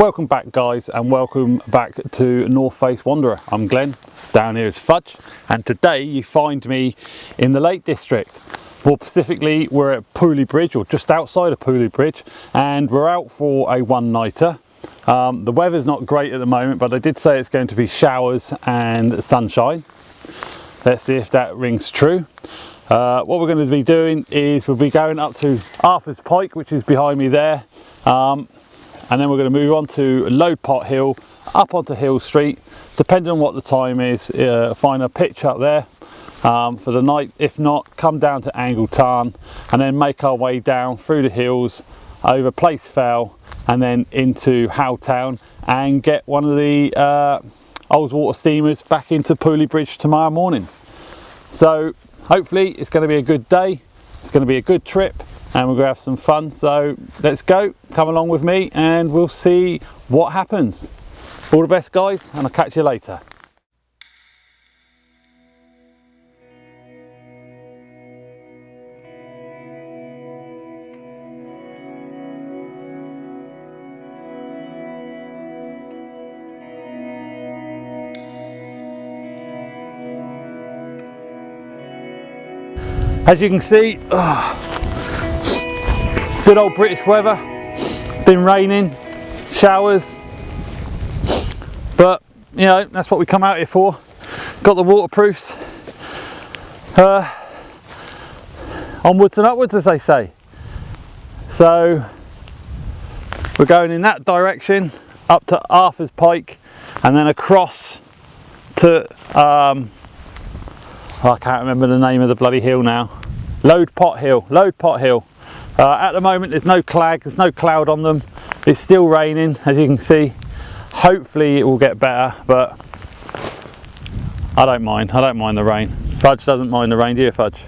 Welcome back guys, and welcome back to North Face Wanderer. I'm Glenn, down here is Fudge, and today you find me in the Lake District. More specifically, we're at Pooley Bridge, or just outside of Pooley Bridge, and we're out for a one-nighter. The weather's not great at the moment, but I did say it's going to be showers and sunshine. Let's see if that rings true. What we're going to be doing is we'll be going up to Arthurs Pike, which is behind me there. And then we're going to move on to LoadPot Hill, up onto Hill Street, depending on what the time is, find a pitch up there for the night. If not, come down to Tarn and then make our way down through the hills, over Place Fell, and then into Howtown, and get one of the old water steamers back into Pooley Bridge tomorrow morning. So hopefully it's going to be a good day, it's going to be a good trip, and we're going to have some fun. So let's go, come along with me and we'll see what happens. All the best guys, and I'll catch you later. As you can see, good old British weather, been raining, showers, but you know, that's what we come out here for. Got the waterproofs, onwards and upwards as they say. So we're going in that direction up to Arthurs Pike, and then across to I can't remember the name of the bloody hill now. LoadPot Hill. At the moment there's no clag, there's no cloud on them. It's still raining, as you can see. Hopefully it will get better, but I don't mind the rain. Fudge doesn't mind the rain, do you, Fudge?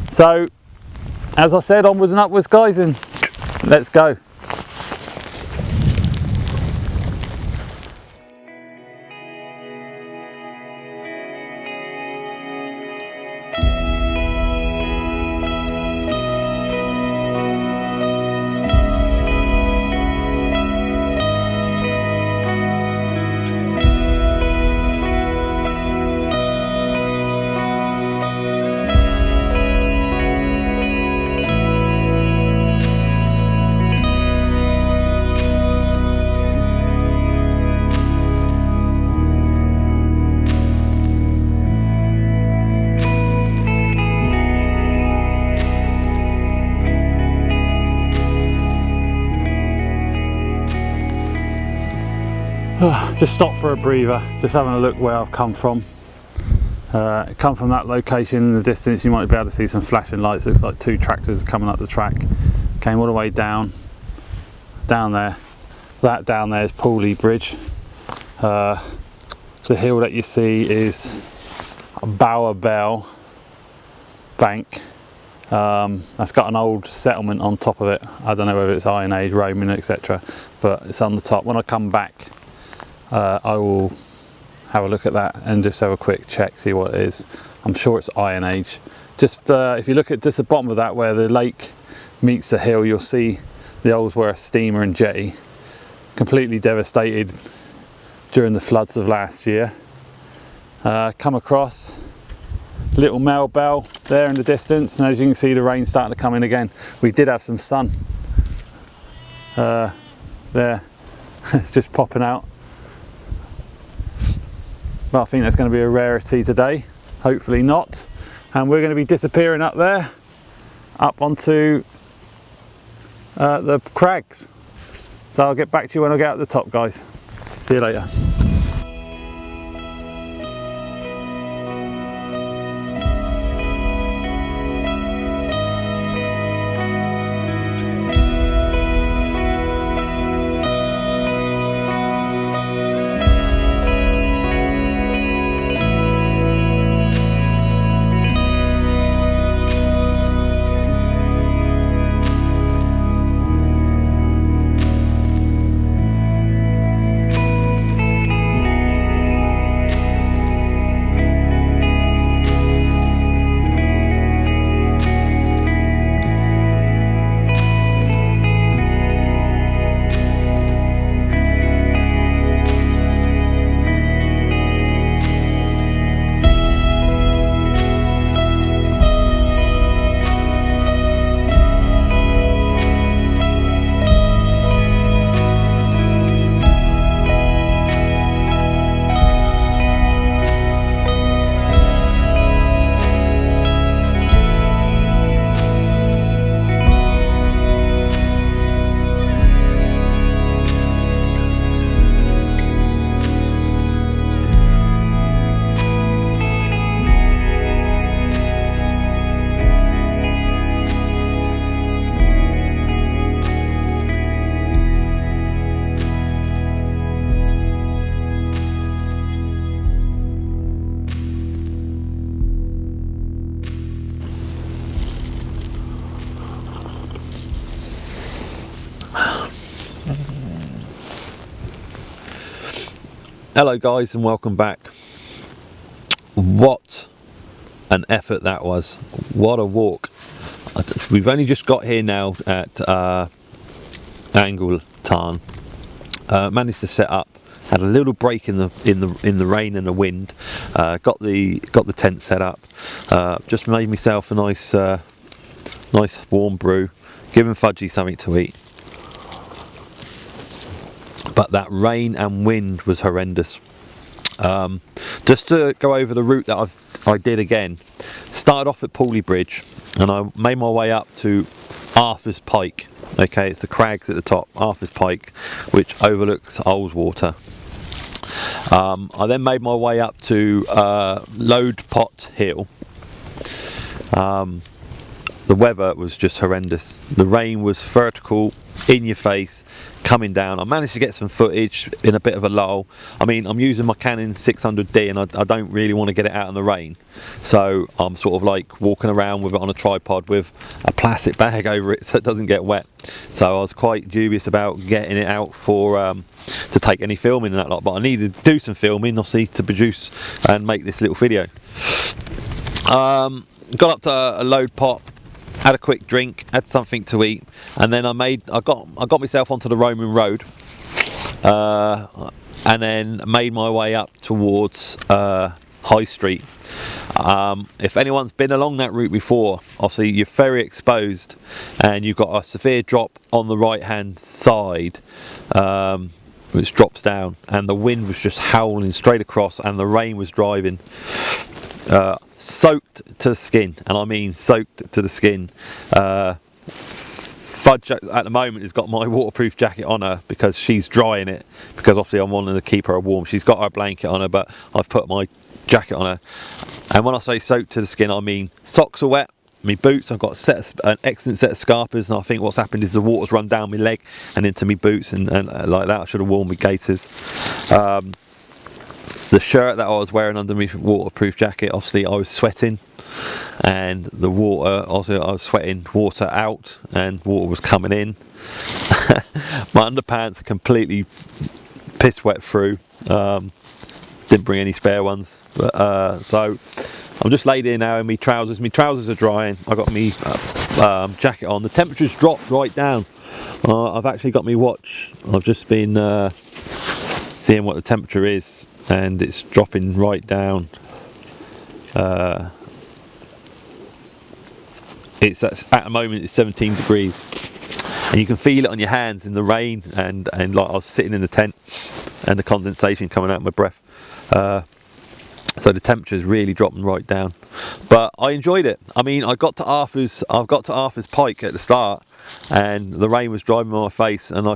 So as I said, onwards and upwards guys, and let's go. Just stop for a breather, just having a look where I've come from. Come from that location in the distance, you might be able to see some flashing lights. Looks like two tractors coming up the track. Came all the way down there. That down there is Pooley Bridge. The hill that you see is Bower Bell Bank. That's got an old settlement on top of it. I don't know whether it's Iron Age, Roman, etc. But it's on the top. When I come back, I will have a look at that and just have a quick check, see what it is. I'm sure it's Iron Age. Just if you look at just the bottom of that, where the lake meets the hill, you'll see the old Worth steamer and jetty, completely devastated during the floods of last year. Come across little Mel Bell there in the distance, and as you can see, the rain's starting to come in again. We did have some sun there. It's just popping out. But I think that's going to be a rarity today, hopefully not. And we're going to be disappearing up there, up onto the crags. So I'll get back to you when I get out the top guys. See you later. Hello guys and welcome back. What an effort that was. What a walk. We've only just got here now at Tarn. Managed to set up, had a little break in the rain and the wind. Got the tent set up. Just made myself a nice warm brew, giving Fudgy something to eat. But that rain and wind was horrendous. Just to go over the route that I did again, started off at Pooley Bridge and I made my way up to Arthurs Pike. Okay, it's the crags at the top, Arthurs Pike, which overlooks Ullswater. I then made my way up to LoadPot Hill. The weather was just horrendous. The rain was vertical, in your face, coming down. I managed to get some footage in a bit of a lull. I mean, I'm using my Canon 600D and I don't really want to get it out in the rain. So I'm sort of like walking around with it on a tripod with a plastic bag over it so it doesn't get wet. So I was quite dubious about getting it out for to take any filming and that lot, but I needed to do some filming, obviously, to produce and make this little video. Got up to a load pot, had a quick drink, had something to eat, and then I got myself onto the Roman road, and then made my way up towards High Street. If anyone's been along that route before, obviously you're very exposed and you've got a severe drop on the right hand side, which drops down, and the wind was just howling straight across and the rain was driving. Soaked to the skin, and I mean soaked to the skin. Fudge at the moment has got my waterproof jacket on her because she's drying it, because obviously I'm wanting to keep her warm. She's got her blanket on her, but I've put my jacket on her. And when I say soaked to the skin, I mean socks are wet, my boots, I've got an excellent set of scarpers, and I think what's happened is the water's run down my leg and into my boots and like that. I should have worn my gaiters. The shirt that I was wearing under my waterproof jacket, obviously I was sweating, and the water, also I was sweating water out and water was coming in. My underpants are completely piss wet through. Didn't bring any spare ones, but so I'm just laid in now in my trousers. My trousers are drying. I got my jacket on. The temperature's dropped right down. I've actually got my watch. I've just been seeing what the temperature is, and it's dropping right down. It's at the moment it's 17 degrees, and you can feel it on your hands in the rain, and like I was sitting in the tent and the condensation coming out of my breath. So the temperature is really dropping right down, but I enjoyed it. I mean, I got to Arthur's Pike at the start, and the rain was driving on my face, and I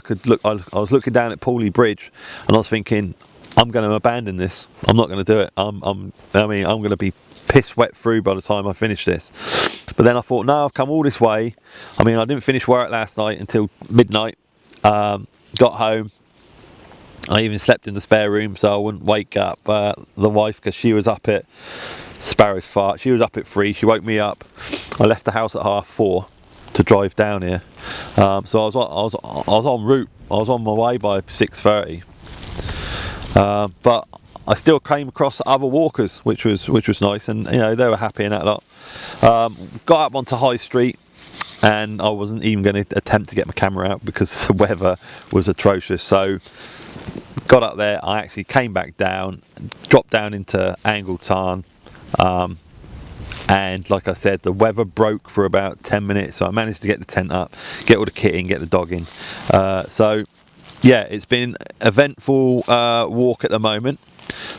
was looking down at Pooley Bridge, and I was thinking, I'm going to abandon this. I'm not going to do it. I'm going to be piss wet through by the time I finish this. But then I thought, no, I've come all this way. I mean, I didn't finish work last night until midnight. Got home. I even slept in the spare room so I wouldn't wake up the wife, because she was up at Sparrow's Fart. She was up at 3. She woke me up. I left the house at 4:30 to drive down here. So I was en route. I was on my way by 6:30. But I still came across other walkers, which was nice, and you know, they were happy in that lot. Got up onto High Street, and I wasn't even going to attempt to get my camera out because the weather was atrocious. So got up there, I actually came back down, dropped down into Tarn, and like I said, the weather broke for about 10 minutes, so I managed to get the tent up, get all the kit in, get the dog in. So yeah, it's been an eventful walk at the moment.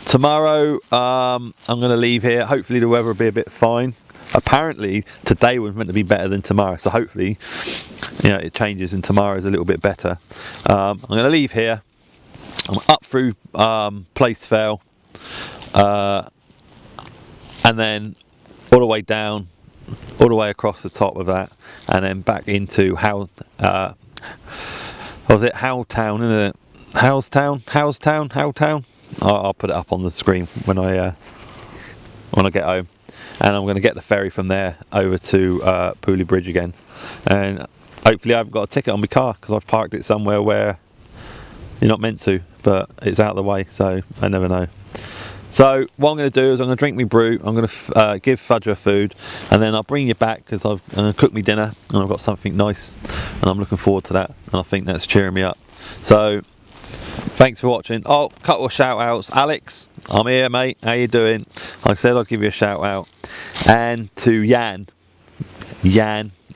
Tomorrow I'm going to leave here. Hopefully the weather will be a bit fine. Apparently today was meant to be better than tomorrow, so hopefully, you know, it changes and tomorrow's a little bit better. I'm going to leave here. I'm up through Place Fell, and then all the way down, all the way across the top of that, and then back into Howtown, isn't it? Howtown. I'll put it up on the screen when I get home, and I'm going to get the ferry from there over to Pooley Bridge again, and hopefully I haven't got a ticket on my car because I've parked it somewhere where you're not meant to. but it's out of the way, so I never know. So what I'm going to do is I'm going to drink my brew, I'm going to give Fudge her food, and then I'll bring you back because I'm going to cook me dinner and I've got something nice and I'm looking forward to that, and I think that's cheering me up. So thanks for watching. Oh, couple of shout outs. Alex, I'm here mate, how you doing? Like I said, I'll give you a shout out. And to Jan,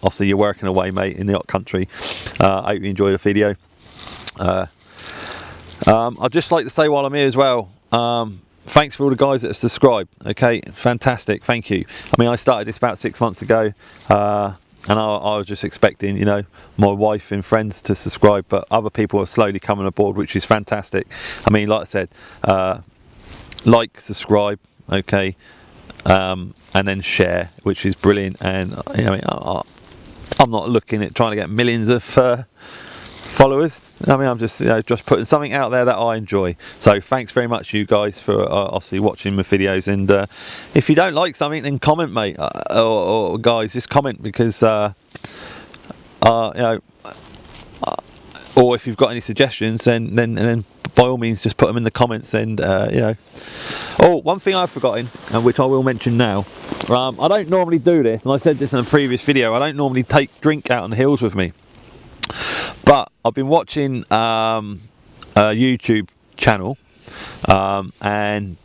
obviously you're working away mate in the hot country. I hope you enjoy the video. I'd just like to say while I'm here as well, thanks for all the guys that have subscribed. Okay, fantastic, thank you. I mean, I started this about 6 months ago, and I was just expecting, you know, my wife and friends to subscribe, but other people are slowly coming aboard, which is fantastic. I mean, like I said, like, subscribe, okay, and then share, which is brilliant. And you know, I'm not looking at trying to get millions of followers. I mean, I'm just, you know, just putting something out there that I enjoy. So thanks very much you guys for obviously watching my videos, and if you don't like something, then comment mate, or guys, just comment, because you know, or if you've got any suggestions, then by all means just put them in the comments. And you know, oh, one thing I've forgotten, and which I will mention now, I don't normally do this, and I said this in a previous video, I don't normally take drink out on the hills with me. But I've been watching a YouTube channel and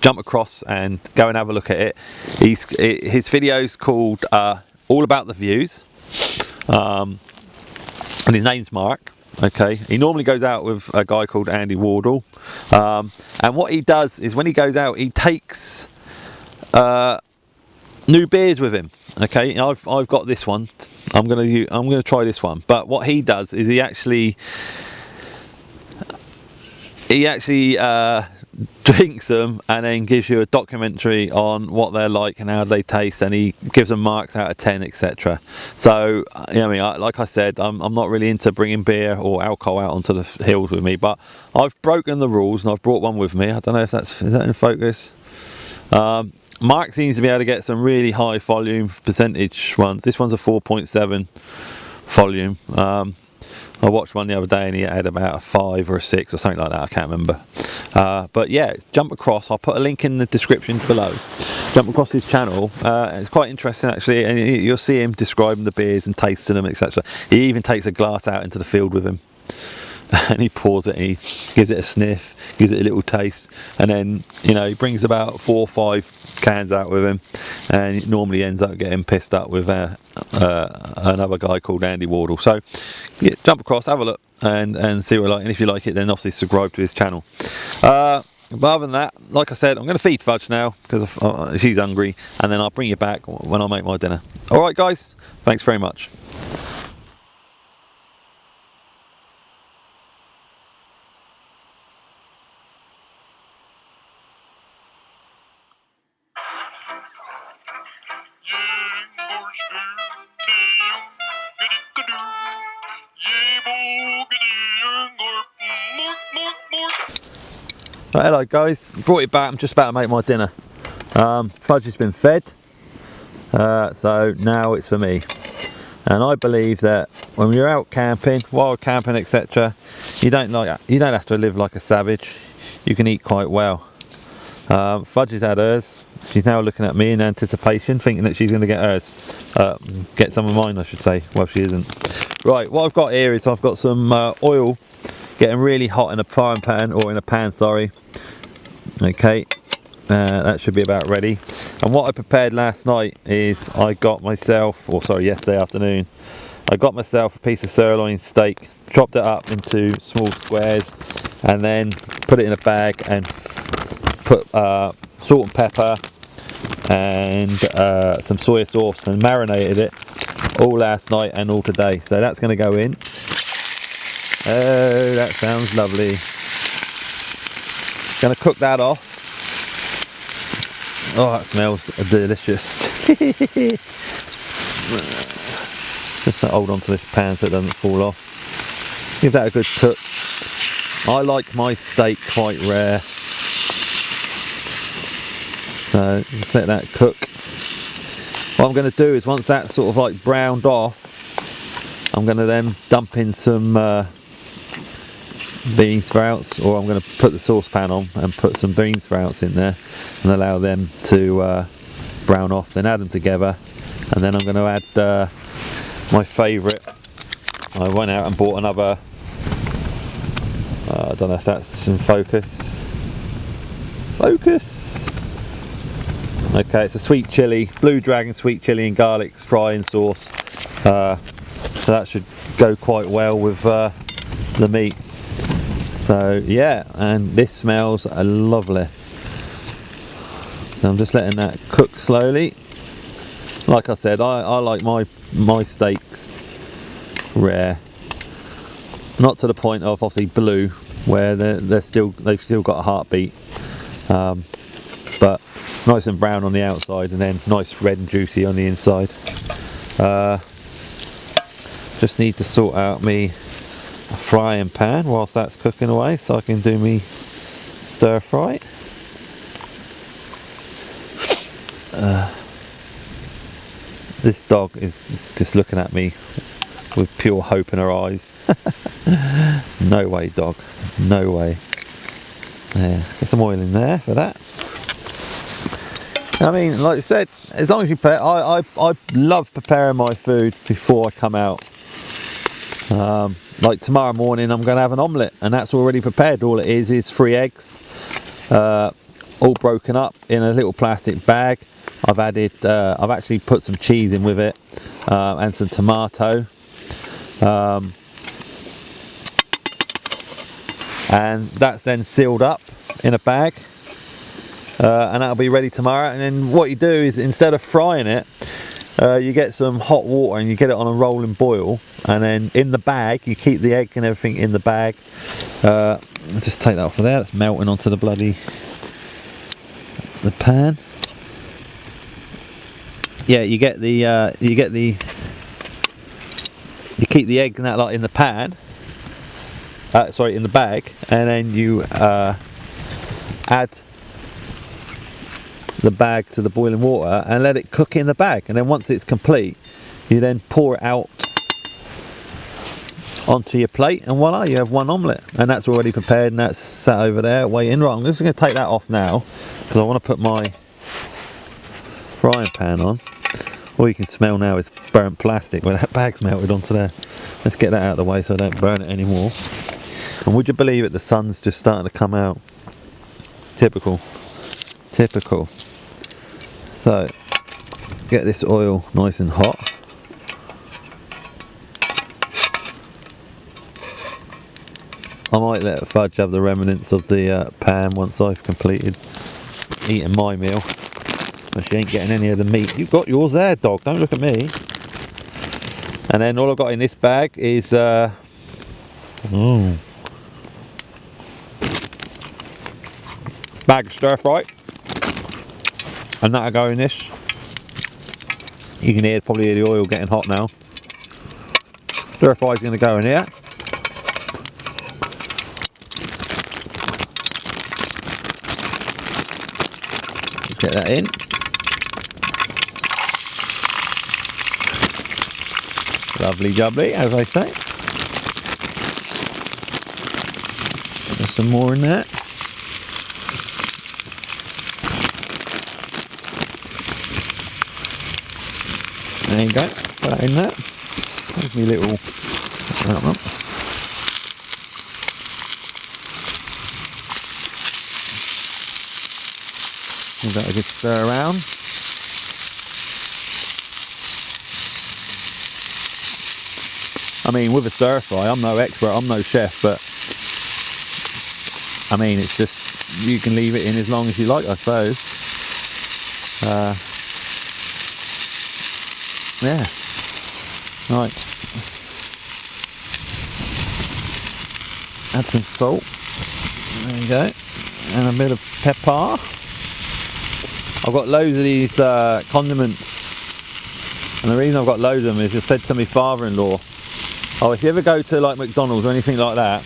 jump across and go and have a look at it. His video's called All About the Views, and his name's Mark. Okay, he normally goes out with a guy called Andy Wardle, and what he does is when he goes out, he takes new beers with him. Okay, I've got this one. I'm gonna try this one. But what he does is he actually drinks them and then gives you a documentary on what they're like and how they taste, and he gives them marks out of 10, etc. So you know, I mean, like I said, I'm not really into bringing beer or alcohol out onto the hills with me, but I've broken the rules and I've brought one with me. I don't know if is that in focus. Mark seems to be able to get some really high volume percentage ones. This one's a 4.7 volume. I watched one the other day and he had about a 5 or a 6 or something like that, I can't remember. But yeah, jump across, I'll put a link in the description below. Jump across his channel, it's quite interesting actually, and you'll see him describing the beers and tasting them, etc. He even takes a glass out into the field with him and he pours it and he gives it a sniff, gives it a little taste, and then, you know, he brings about 4 or 5 cans out with him, and it normally ends up getting pissed up with another guy called Andy Wardle. So yeah, jump across, have a look, and see what you like, and if you like it, then obviously subscribe to his channel. But other than that, like I said, I'm going to feed Fudge now because she's hungry, and then I'll bring you back when I make my dinner. Alright guys, thanks very much. Right, hello guys, brought it back. I'm just about to make my dinner. Fudge has been fed, so now it's for me. And I believe that when you're out camping, wild camping, etc., you don't have to live like a savage. You can eat quite well. Fudge has had hers. She's now looking at me in anticipation, thinking that she's going to get hers. Get some of mine, I should say. Well, she isn't. Right, what I've got here is I've got some oil getting really hot in a frying pan, or in a pan, sorry. Okay, that should be about ready. And what I prepared last night is I got myself, or sorry, yesterday afternoon, I got myself a piece of sirloin steak, chopped it up into small squares, and then put it in a bag and put salt and pepper and some soy sauce, and marinated it all last night and all today. So that's going to go in. Oh, that sounds lovely. Going to cook that off. Oh, that smells delicious. Just hold on to this pan so it doesn't fall off. Give that a good cook. I like my steak quite rare, so just let that cook. What I'm going to do is, once that's sort of like browned off, I'm going to then dump in some bean sprouts, or I'm going to put the saucepan on and put some bean sprouts in there and allow them to brown off, then add them together, and then I'm going to add my favourite. I went out and bought another, I don't know if that's in focus. Okay, it's a sweet chilli, Blue Dragon sweet chilli and garlic frying sauce, so that should go quite well with the meat. So yeah, and this smells lovely. So I'm just letting that cook slowly. Like I said, I like my steaks rare, not to the point of obviously blue where they've still got a heartbeat, but nice and brown on the outside and then nice red and juicy on the inside. Just need to sort out me frying pan whilst that's cooking away so I can do me stir fry. This dog is just looking at me with pure hope in her eyes. No way, dog, no way. There, get some oil in there for that. I mean, like I said, as long as you prepare, I love preparing my food before I come out. Like tomorrow morning I'm going to have an omelette, and that's already prepared. All it is 3 eggs, all broken up in a little plastic bag. I've actually put some cheese in with it, and some tomato, and that's then sealed up in a bag, and that'll be ready tomorrow. And then what you do is, instead of frying it, you get some hot water and you get it on a rolling boil, and then in the bag you keep the egg and everything in the bag. Just take that off of there, it's melting onto the pan. Yeah, you keep the egg and that lot in the pan, in the bag, and then you add the bag to the boiling water and let it cook in the bag, and then once it's complete you then pour it out onto your plate, and voila, you have one omelette, and that's already prepared and that's sat over there waiting. Right, I'm just going to take that off now because I want to put my frying pan on. All you can smell now is burnt plastic where that bag's melted onto there. Let's get that out of the way so I don't burn it anymore. And would you believe it, the sun's just starting to come out. Typical. So get this oil nice and hot. I might let Fudge have the remnants of the pan once I've completed eating my meal. She ain't getting any of the meat. You've got yours there, dog, don't look at me. And then all I've got in this bag is bag of stir fry, and that'll go in this. You can probably hear the oil getting hot now. Stir fry's going to go in here. Get that in. Lovely jubbly, as I say. There's some more in there. There you go, put that in there. There's me little... Give that a good stir around. I mean, with a stir fry, I'm no expert, I'm no chef, but I mean, it's just, you can leave it in as long as you like, I suppose. Yeah. Right. Add some salt. There you go. And a bit of pepper. I've got loads of these condiments, and the reason I've got loads of them is I said to my father-in-law, oh, if you ever go to like McDonald's or anything like that,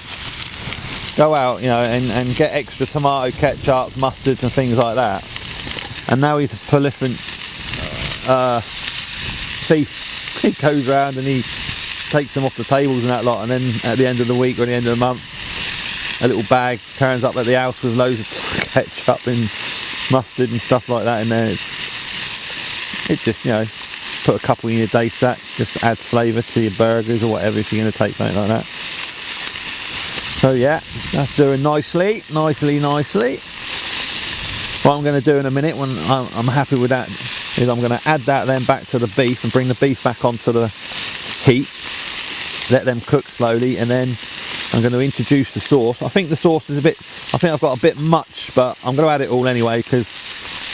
go out, you know, and get extra tomato ketchup, mustards and things like that. And now he's a prolific thief. He goes around and he takes them off the tables and that lot, and then at the end of the week or the end of the month, a little bag turns up at the house with loads of ketchup and mustard and stuff like that in there. It just, you know, put a couple in your day stack, just adds flavour to your burgers or whatever if you're going to take something like that. So yeah, that's doing nicely. What I'm going to do in a minute when I'm happy with that is I'm going to add that then back to the beef and bring the beef back onto the heat, let them cook slowly, and then I'm going to introduce the sauce. I think the sauce is I think I've got a bit much, but I'm going to add it all anyway because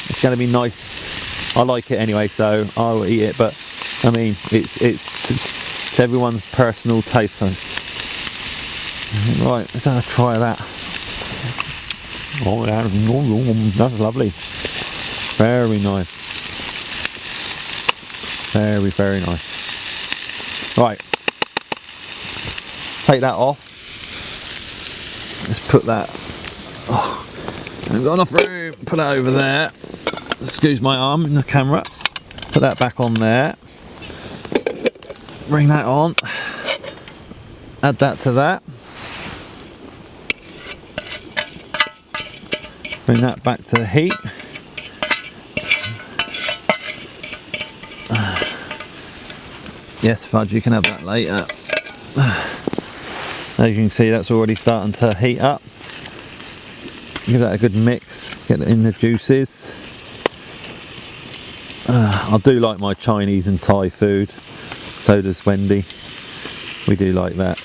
it's going to be nice. I like it anyway, so I'll eat it, but I mean it's everyone's personal taste. So. Right, let's have a try that. Oh, that's lovely. Very nice. Very nice. Right, take that off. Let's put that. Oh, I've got enough room. Put that over there. Excuse my arm in the camera. Put that back on there. Bring that on. Add that to that. Bring that back to the heat. Yes, Fudge, you can have that later. As you can see, that's already starting to heat up. Give that a good mix, get it in the juices. I do like my Chinese and Thai food. So does Wendy. We do like that.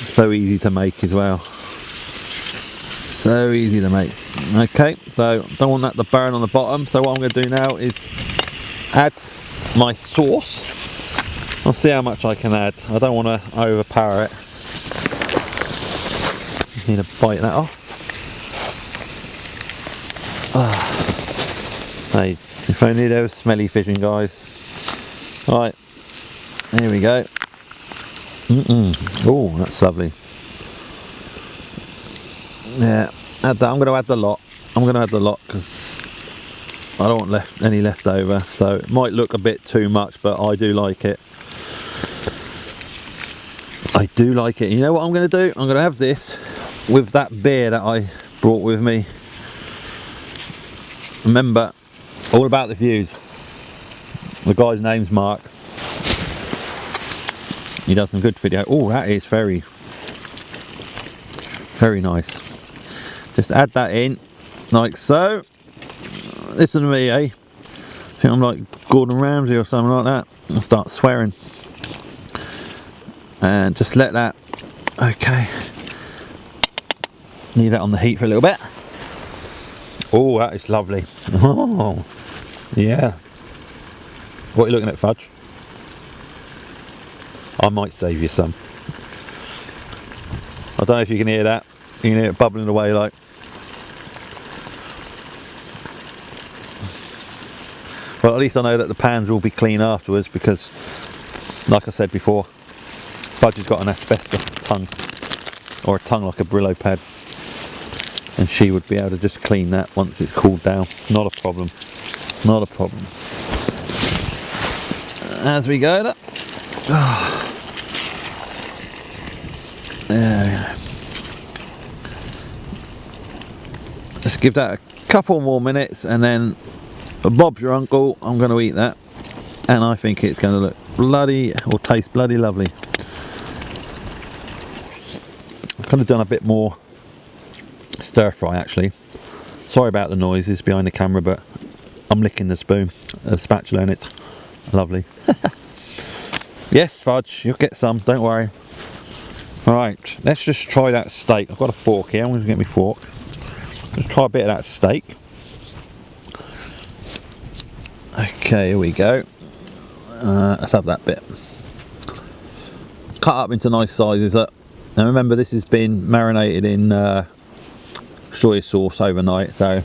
So easy to make as well. So easy to make. Okay, so don't want that to burn on the bottom. So what I'm going to do now is add my sauce. I'll see how much I can add. I don't want to overpower it. Just need to bite that off. Hey, if only there was smelly fishing, guys. Right, here we go. Oh, that's lovely. Yeah, add that. I'm going to add the lot. Because I don't want any left over. So it might look a bit too much, but I do like it. You know what I'm going to do? I'm going to have this with that beer that I brought with me. Remember, all about the views. The guy's name's Mark. He does some good video. Oh, that is very nice. Just add that in, like so. Listen to me, eh? I think I'm like Gordon Ramsay or something like that. I'll start swearing. And just let that, okay. Leave that on the heat for a little bit. Oh, that is lovely. Oh, yeah. What are you looking at, Fudge? I might save you some. I don't know if you can hear that. You can hear it bubbling away like. Well, at least I know that the pans will be clean afterwards because, like I said before, Fudge has got an asbestos tongue, or a tongue like a Brillo pad, and she would be able to just clean that once it's cooled down. Not a problem. Not a problem. As we go, look. There we go. Just give that a couple more minutes and then Bob's your uncle. I'm going to eat that, and I think it's going to look bloody, or taste bloody lovely. I could have done a bit more stir fry actually. Sorry about the noises behind the camera, but I'm licking the spoon, the spatula, and it's lovely. Yes, Fudge, you'll get some, don't worry. Alright, let's just try that steak. I've got a fork here, I'm going to get my fork. Let's try a bit of that steak. Okay, here we go. Let's have that bit. Cut up into nice sizes. Now remember, this has been marinated in soy sauce overnight, so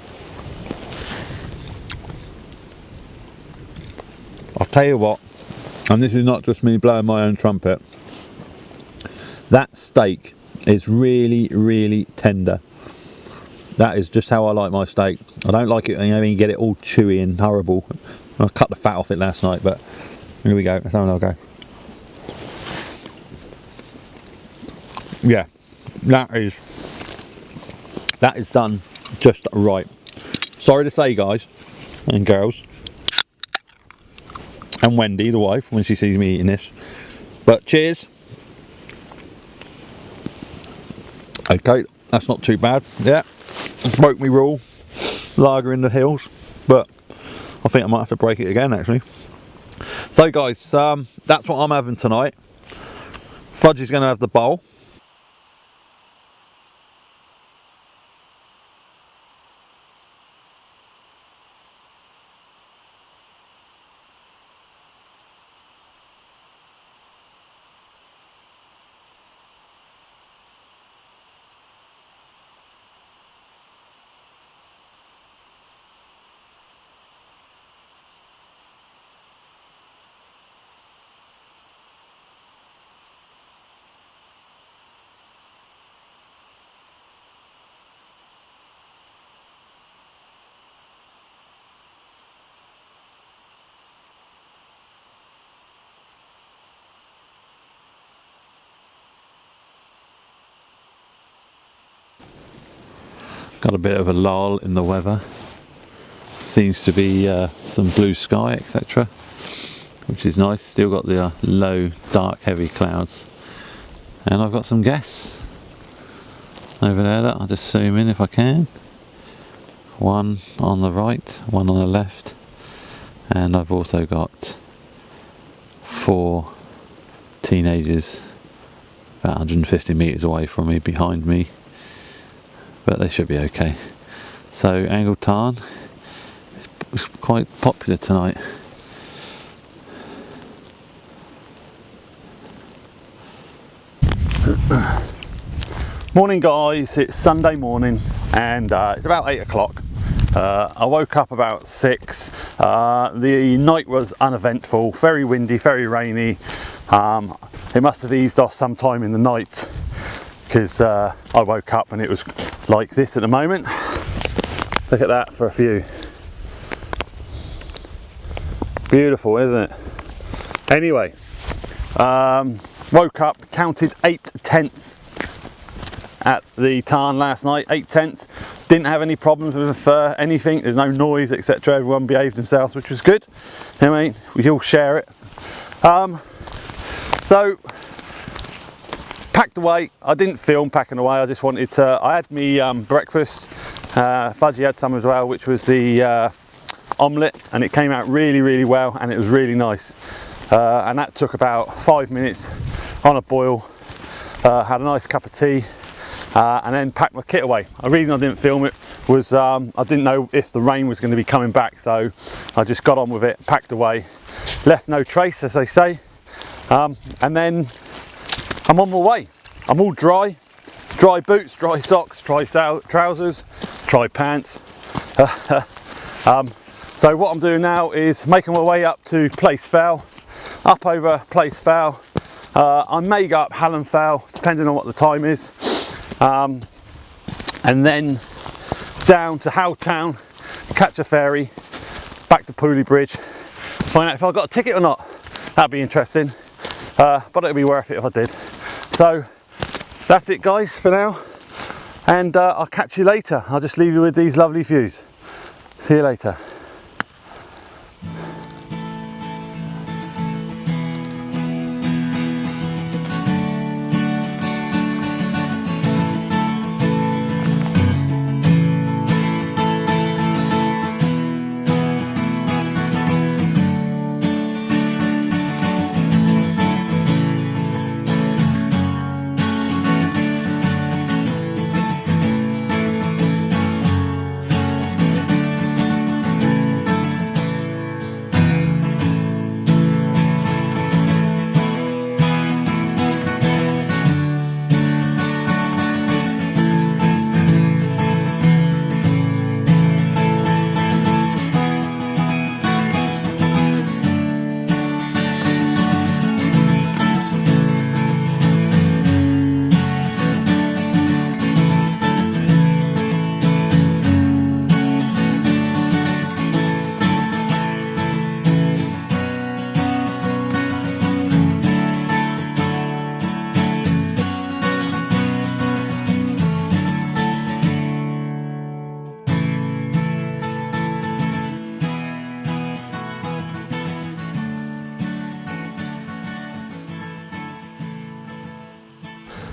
I'll tell you what, and this is not just me blowing my own trumpet, that steak is really, really tender. That is just how I like my steak. I don't like it, you know, you get it all chewy and horrible. I cut the fat off it last night, but here we go. Let's have another go. yeah, that is done just right. Sorry to say, guys and girls, and Wendy, the wife, when she sees me eating this, but cheers. Okay, that's not too bad. Yeah, broke me rule, lager in the hills, but I think I might have to break it again actually. So guys, that's what I'm having tonight. Fudge is going to have the bowl. Got a bit of a lull in the weather. Seems to be some blue sky, etc., which is nice. Still got the low, dark, heavy clouds. And I've got some guests over there that I'll just zoom in if I can. One on the right, one on the left, and I've also got 4 teenagers about 150 metres away from me, behind me, but they should be okay. So angled tarn is quite popular tonight. Morning guys, it's Sunday morning and it's about 8 o'clock. I woke up about 6. The night was uneventful, very windy, very rainy. It must have eased off sometime in the night because I woke up and it was like this at the moment. Look at that for a view. Beautiful, isn't it? Anyway, woke up, counted 8 tents at the Tarn last night. 8 tents. Didn't have any problems with anything. There's no noise, etc. Everyone behaved themselves, which was good. I mean, we all share it. So packed away. I didn't film packing away. I just wanted to. I had me breakfast. Fudgy had some as well, which was the omelette, and it came out really, really well, and it was really nice. And that took about 5 minutes on a boil. Had a nice cup of tea. And then packed my kit away. The reason I didn't film it was I didn't know if the rain was going to be coming back, so I just got on with it, packed away, left no trace, as they say. And then I'm on my way. I'm all dry boots, dry socks, dry trousers, dry pants. So what I'm doing now is making my way up to Place Fell, up over Place Fell. I may go up Hallam Fell, depending on what the time is. And then down to Howtown, catch a ferry, back to Pooley Bridge, find out if I got a ticket or not. That'd be interesting, but it'd be worth it if I did. So that's it guys for now, and I'll catch you later. I'll just leave you with these lovely views. See you later.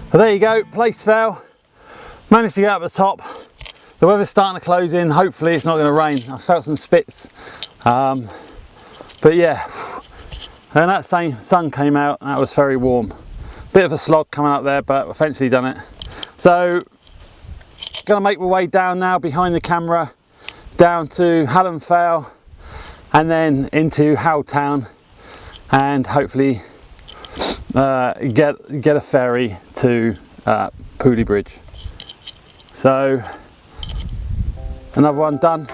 But there you go, place fell. Managed to get up the top. The weather's starting to close in. Hopefully it's not going to rain. I felt some spits. But yeah, and that same sun came out. That was very warm. Bit of a slog coming up there, but eventually done it. So, gonna make my way down now behind the camera, down to Hull and Fell, and then into Howtown, and hopefully get a ferry to Pooley Bridge. So, another one done.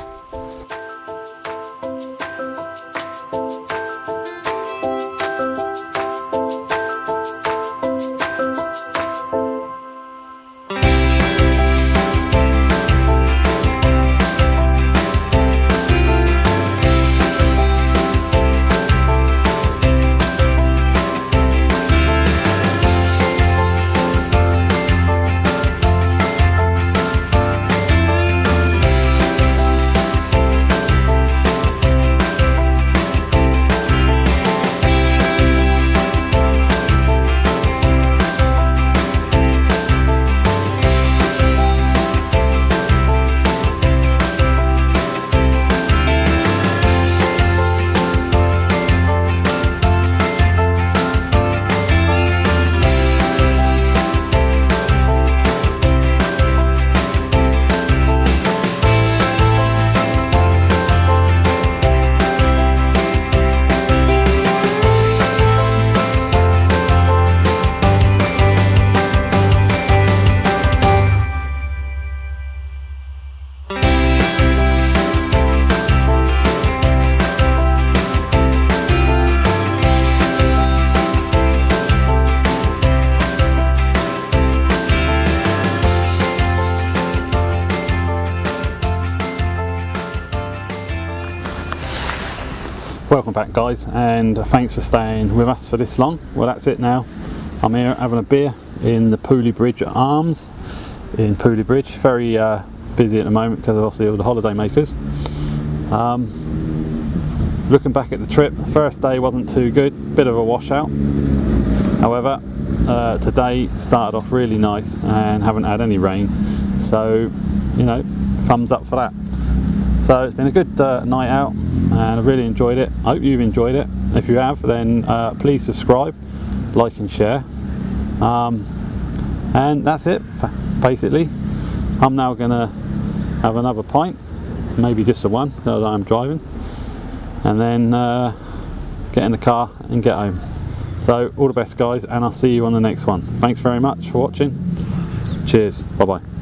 Welcome back guys, and thanks for staying with us for this long. Well, that's it now. I'm here having a beer in the Pooley Bridge Arms in Pooley Bridge. Very busy at the moment because of obviously all the holiday makers. Looking back at the trip, the first day wasn't too good, bit of a washout. However, today started off really nice and haven't had any rain, so you know, thumbs up for that. So it's been a good night out and I really enjoyed it. I hope you've enjoyed it. If you have, then please subscribe, like and share. And that's it basically. I'm now gonna have another pint, maybe just the one that I'm driving, and then get in the car and get home. So all the best guys, and I'll see you on the next one. Thanks very much for watching. Cheers, bye bye.